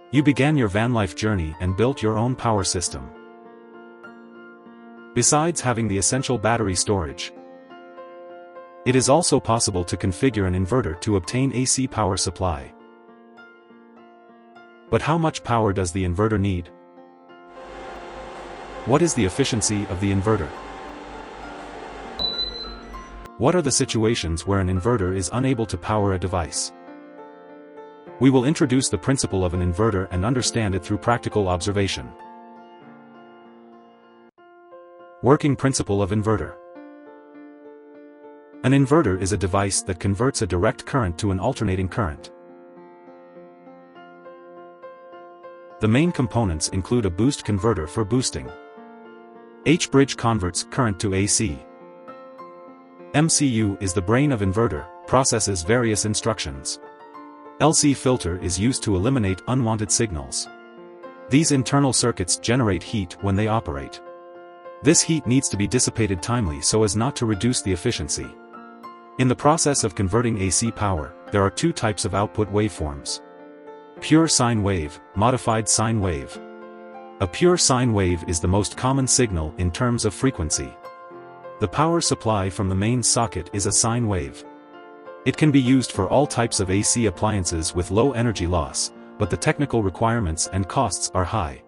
You began your van life journey and built your own power system. Besides having the essential battery storage, it is also possible to configure an inverter to obtain AC power supply. But how much power does the inverter need? What is the efficiency of the inverter? What are the situations where an inverter is unable to power a device? We will introduce the principle of an inverter and understand it through practical observation. Working principle of inverter. An inverter is a device that converts a direct current to an alternating current. The main components include a boost converter for boosting. H-bridge converts current to AC. MCU is the brain of inverter, processes various instructions. LC filter is used to eliminate unwanted signals. These internal circuits generate heat when they operate. This heat needs to be dissipated timely so as not to reduce the efficiency. In the process of converting AC power, there are two types of output waveforms: pure sine wave, modified sine wave. A pure sine wave is the most common signal in terms of frequency. The power supply from the main socket is a sine wave. It can be used for all types of AC appliances with low energy loss, but the technical requirements and costs are high.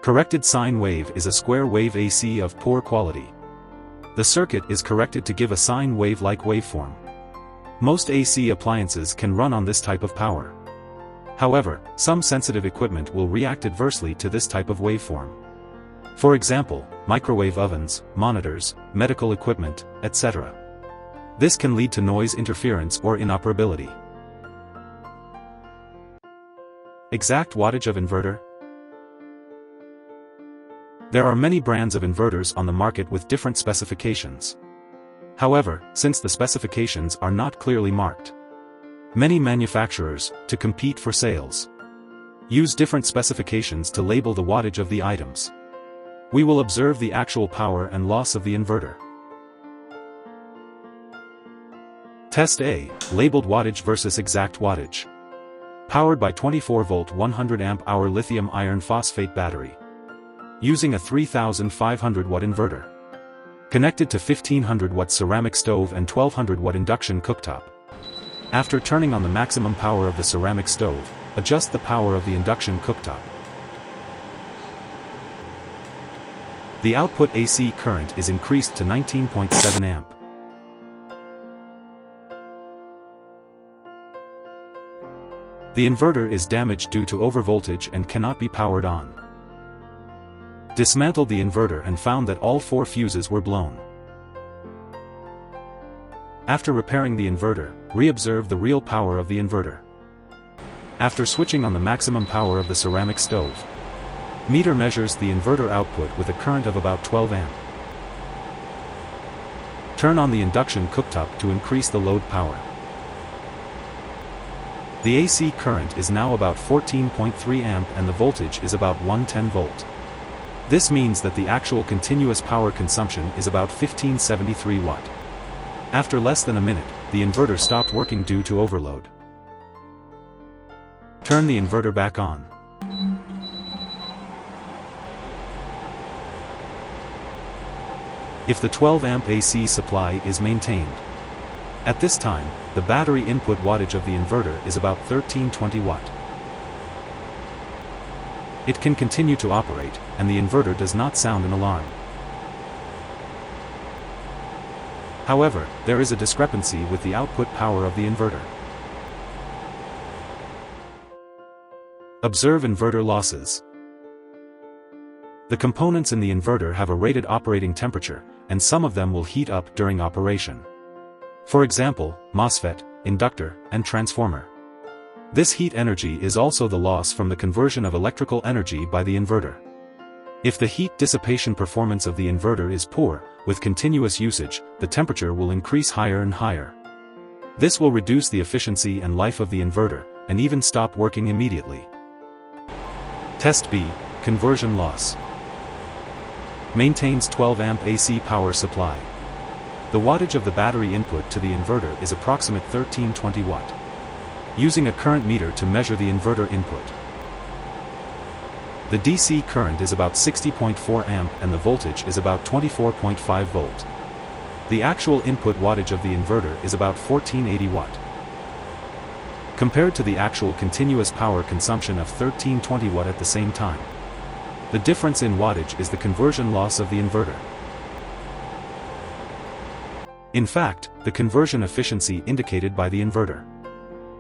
Corrected sine wave is a square wave AC of poor quality. The circuit is corrected to give a sine wave-like waveform. Most AC appliances can run on this type of power. However, some sensitive equipment will react adversely to this type of waveform. For example, microwave ovens, monitors, medical equipment, etc. This can lead to noise interference or inoperability. Exact wattage of inverter. There are many brands of inverters on the market with different specifications. However, since the specifications are not clearly marked, many manufacturers, to compete for sales, use different specifications to label the wattage of the items. We will observe the actual power and loss of the inverter. Test A, labeled wattage versus exact wattage. Powered by 24-volt 100 amp-hour lithium iron phosphate battery. Using a 3500-watt inverter. Connected to 1500-watt ceramic stove and 1200-watt induction cooktop. After turning on the maximum power of the ceramic stove, adjust the power of the induction cooktop. The output AC current is increased to 19.7 amp. The inverter is damaged due to overvoltage and cannot be powered on. Dismantled the inverter and found that all 4 fuses were blown. After repairing the inverter, re-observe the real power of the inverter. After switching on the maximum power of the ceramic stove, meter measures the inverter output with a current of about 12 amp. Turn on the induction cooktop to increase the load power. The AC current is now about 14.3 amp and the voltage is about 110 volt. This means that the actual continuous power consumption is about 1573 watt. After less than a minute, the inverter stopped working due to overload. Turn the inverter back on. If the 12 amp AC supply is maintained. At this time, the battery input wattage of the inverter is about 1320 watt. It can continue to operate, and the inverter does not sound an alarm. However, there is a discrepancy with the output power of the inverter. Observe inverter losses. The components in the inverter have a rated operating temperature, and some of them will heat up during operation. For example, MOSFET, inductor, and transformer. This heat energy is also the loss from the conversion of electrical energy by the inverter. If the heat dissipation performance of the inverter is poor, with continuous usage, the temperature will increase higher and higher. This will reduce the efficiency and life of the inverter, and even stop working immediately. Test B, conversion loss. Maintains 12 amp AC power supply. The wattage of the battery input to the inverter is approximate 1320 watt. Using a current meter to measure the inverter input. The DC current is about 60.4 amp and the voltage is about 24.5 volt. The actual input wattage of the inverter is about 1480 watt. Compared to the actual continuous power consumption of 1320 watt at the same time. The difference in wattage is the conversion loss of the inverter. In fact, the conversion efficiency indicated by the inverter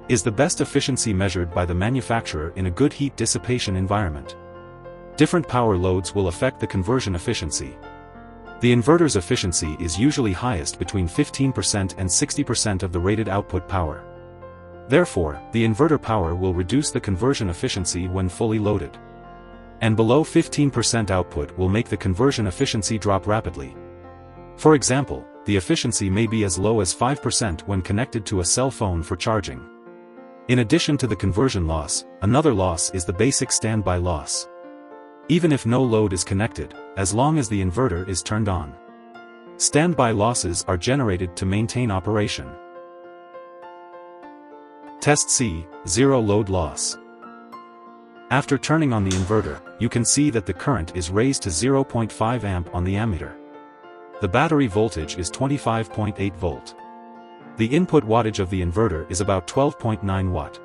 is the best efficiency measured by the manufacturer in a good heat dissipation environment. Different power loads will affect the conversion efficiency. The inverter's efficiency is usually highest between 15% and 60% of the rated output power. Therefore, the inverter power will reduce the conversion efficiency when fully loaded. And below 15% output will make the conversion efficiency drop rapidly. For example, the efficiency may be as low as 5% when connected to a cell phone for charging. In addition to the conversion loss, another loss is the basic standby loss. Even if no load is connected, as long as the inverter is turned on, standby losses are generated to maintain operation. Test C, zero load loss. After turning on the inverter, you can see that the current is raised to 0.5 amp on the ammeter. The battery voltage is 25.8 volt. The input wattage of the inverter is about 12.9 watt.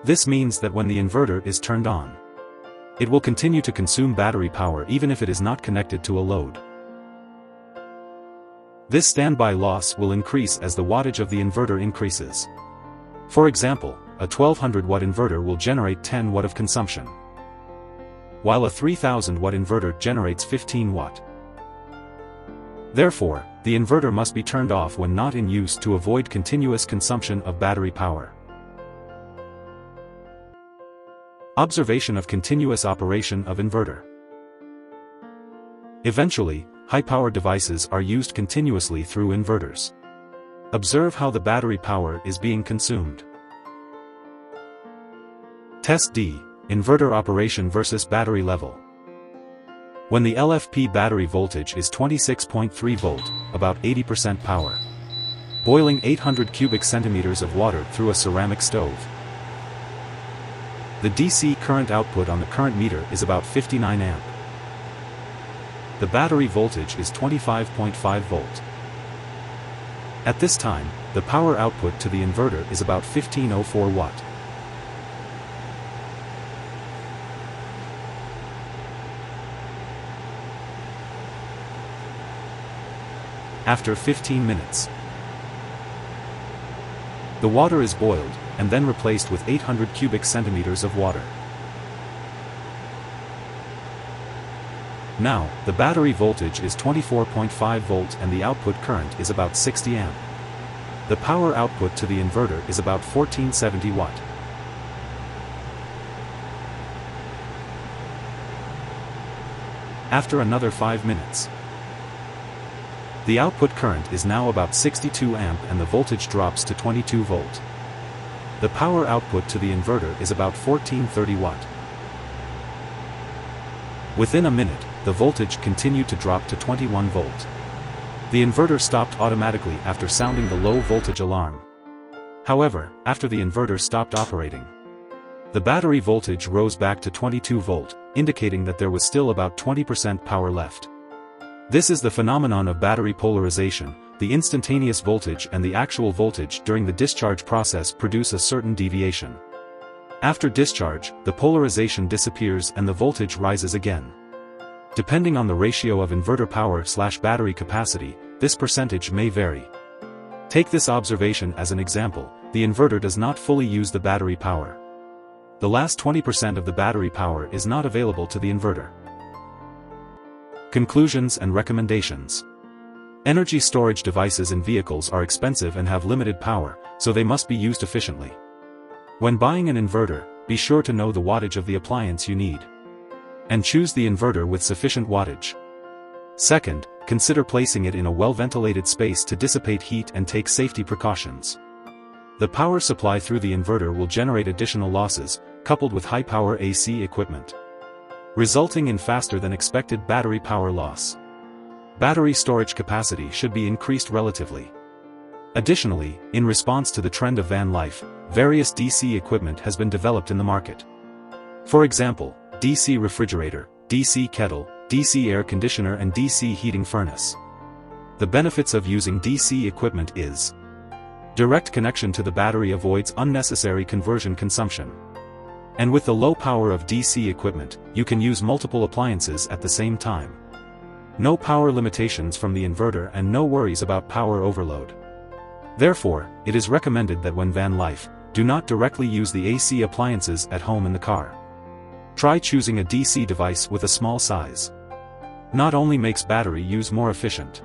This means that when the inverter is turned on, it will continue to consume battery power even if it is not connected to a load. This standby loss will increase as the wattage of the inverter increases. For example, a 1200 watt inverter will generate 10 watt of consumption, while a 3000 watt inverter generates 15 watt. Therefore, the inverter must be turned off when not in use to avoid continuous consumption of battery power. Observation of continuous operation of inverter. Eventually, high-power devices are used continuously through inverters. Observe how the battery power is being consumed. Test D, inverter operation versus battery level. When the LFP battery voltage is 26.3 volt, about 80% power. Boiling 800 cubic centimeters of water through a ceramic stove. The DC current output on the current meter is about 59 amp. The battery voltage is 25.5 volt. At this time, the power output to the inverter is about 1504 watt. After 15 minutes, the water is boiled, and then replaced with 800 cubic centimeters of water. Now, the battery voltage is 24.5 volt and the output current is about 60 amp. The power output to the inverter is about 1470 watt. After another 5 minutes, the output current is now about 62 amp and the voltage drops to 22 volt. The power output to the inverter is about 1430 watt. Within a minute, the voltage continued to drop to 21 volt. The inverter stopped automatically after sounding the low voltage alarm. However, after the inverter stopped operating, the battery voltage rose back to 22 volt, indicating that there was still about 20% power left. This is the phenomenon of battery polarization. The instantaneous voltage and the actual voltage during the discharge process produce a certain deviation. After discharge, the polarization disappears and the voltage rises again. Depending on the ratio of inverter power/battery capacity, this percentage may vary. Take this observation as an example. The inverter does not fully use the battery power. The last 20% of the battery power is not available to the inverter. Conclusions and recommendations. Energy storage devices in vehicles are expensive and have limited power, so they must be used efficiently. When buying an inverter, be sure to know the wattage of the appliance you need, and choose the inverter with sufficient wattage. Second, consider placing it in a well-ventilated space to dissipate heat and take safety precautions. The power supply through the inverter will generate additional losses, coupled with high-power AC equipment, resulting in faster than expected battery power loss. Battery storage capacity should be increased relatively. Additionally, in response to the trend of van life, various DC equipment has been developed in the market. For example, DC refrigerator, DC kettle, DC air conditioner and DC heating furnace. The benefits of using DC equipment is: direct connection to the battery avoids unnecessary conversion consumption. And with the low power of DC equipment, you can use multiple appliances at the same time. No power limitations from the inverter and no worries about power overload. Therefore, it is recommended that when van life, do not directly use the AC appliances at home in the car. Try choosing a DC device with a small size. Not only makes battery use more efficient,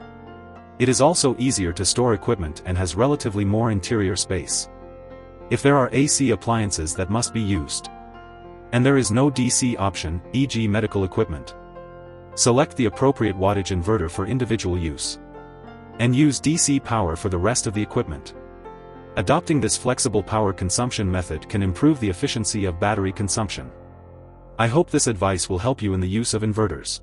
it is also easier to store equipment and has relatively more interior space. If there are AC appliances that must be used, and there is no DC option, e.g. medical equipment, select the appropriate wattage inverter for individual use, and use DC power for the rest of the equipment. Adopting this flexible power consumption method can improve the efficiency of battery consumption. I hope this advice will help you in the use of inverters.